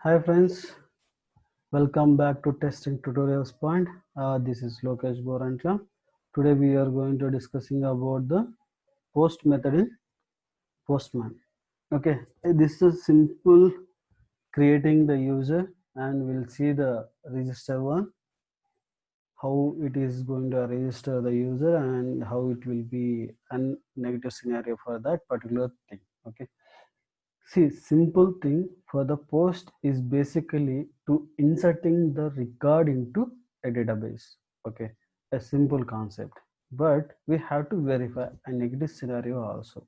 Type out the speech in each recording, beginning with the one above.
Hi friends, welcome back to Testing Tutorials Point. This is Lokesh Borantla. Today we are going to discussing about the post method in Postman. Okay, this is simple creating the user and we'll see the register one, how it is going to register the user and how it will be a negative scenario for that particular thing. Okay. See, simple thing for the post is basically to inserting the record into a database. Okay, a simple concept. But we have to verify a negative scenario also.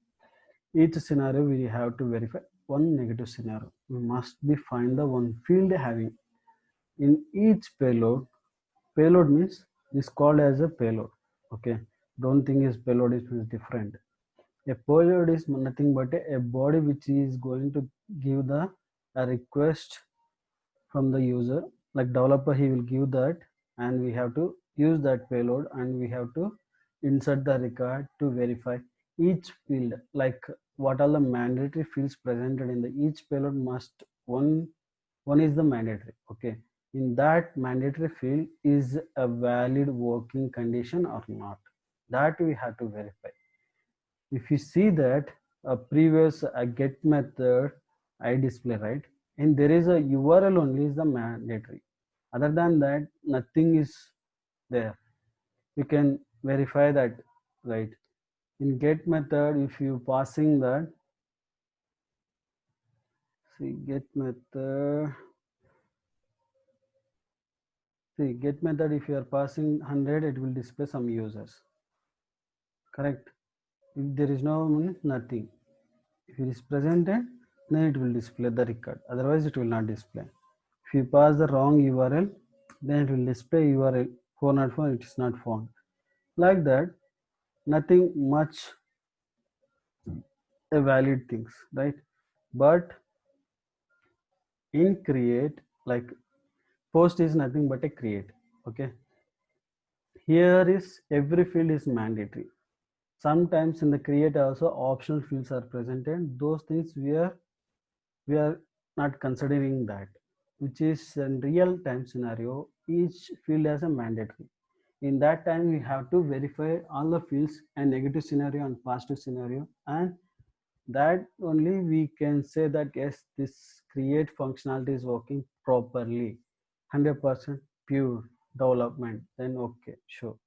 Each scenario we have to verify one negative scenario. We must be find the one field having in each payload. Payload means is called as a payload. Okay, don't think is payload is different. A payload is nothing but a body which is going to give the a request from the user. Like developer, he will give that, and we have to use that payload, and we have to insert the record to verify each field. Like what are the mandatory fields presented in the each payload must one is the mandatory. Okay, in that mandatory field is a valid working condition or not. That we have to verify. If you see that a previous get method I display, right, and there is a URL only is the mandatory. Other than that nothing is there. You can verify that, right? In get method, if you passing that, see get method, see get method, if you are passing 100 it will display some users, correct? If there is no nothing, if it is presented, then it will display the record, otherwise it will not display. If you pass the wrong URL, then it will display URL 404, it is not found. Like that, nothing much a valid things, right? But in create, like post is nothing but a create. Okay. Here is every field is mandatory. Sometimes in the create also optional fields are presented. Those things we are not considering that, which is in real time scenario. Each field has a mandatory. In that time we have to verify all the fields and negative scenario and positive scenario, and that only we can say that yes, this create functionality is working properly, 100% pure development. Then okay, sure,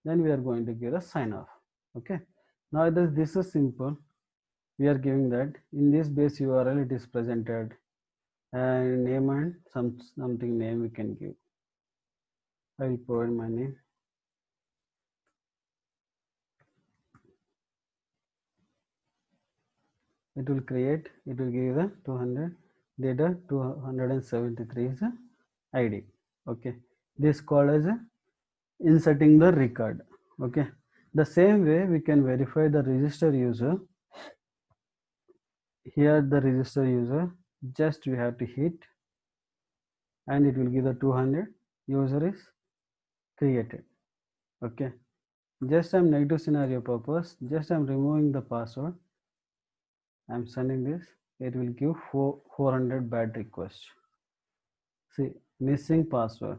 then we are going to give a sign off. Okay, now this is simple. We are giving that in this base URL it is presented, and name and something name we can give. I will provide my name. It will create, it will give the 200 data, 273 is the ID. Okay, this called as inserting the record. Okay, the same way we can verify the register user. Here the register user, just we have to hit and it will give the 200 user is created. Okay, just I'm negative scenario purpose, just I'm removing the password, I'm sending this, it will give 400 bad request. See, missing password.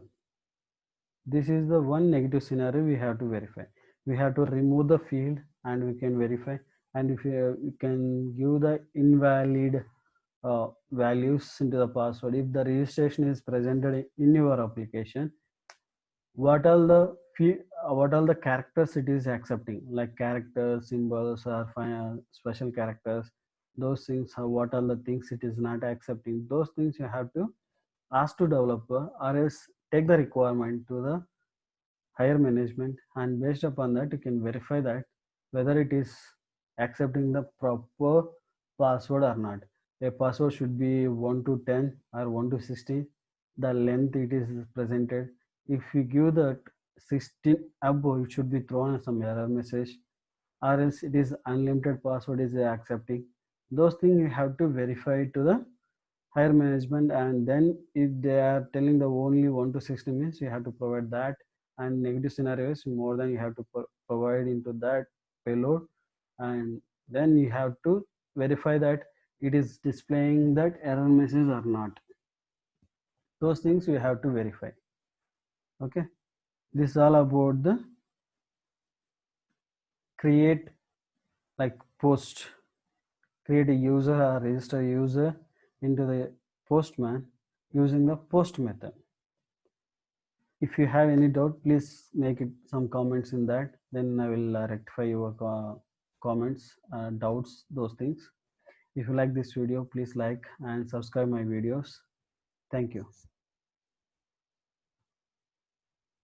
This is the one negative scenario we have to verify. We have to remove the field and we can verify. And if you can give the invalid values into the password, if the registration is presented in your application, what are the what are the characters it is accepting, like characters, symbols, or special characters, those things, what are the things it is not accepting, those things you have to ask to developer or else take the requirement to the higher management, and based upon that you can verify that whether it is accepting the proper password or not. A password should be 1 to 10 or 1 to 16, the length it is presented. If you give that 16 above, it should be thrown some error message, or else it is unlimited password is accepting. Those things you have to verify to the higher management, and then if they are telling the only 1 to 60 means you have to provide that, and negative scenarios more than you have to provide into that payload, and then you have to verify that it is displaying that error message or not. those things you have to verify. Okay, this is all about the create, like post, create a user or register a user into the Postman using the post method. If you have any doubt, please make it some comments in that, then I will rectify your comments, doubts, those things. If you like this video, please like and subscribe my videos. Thank you.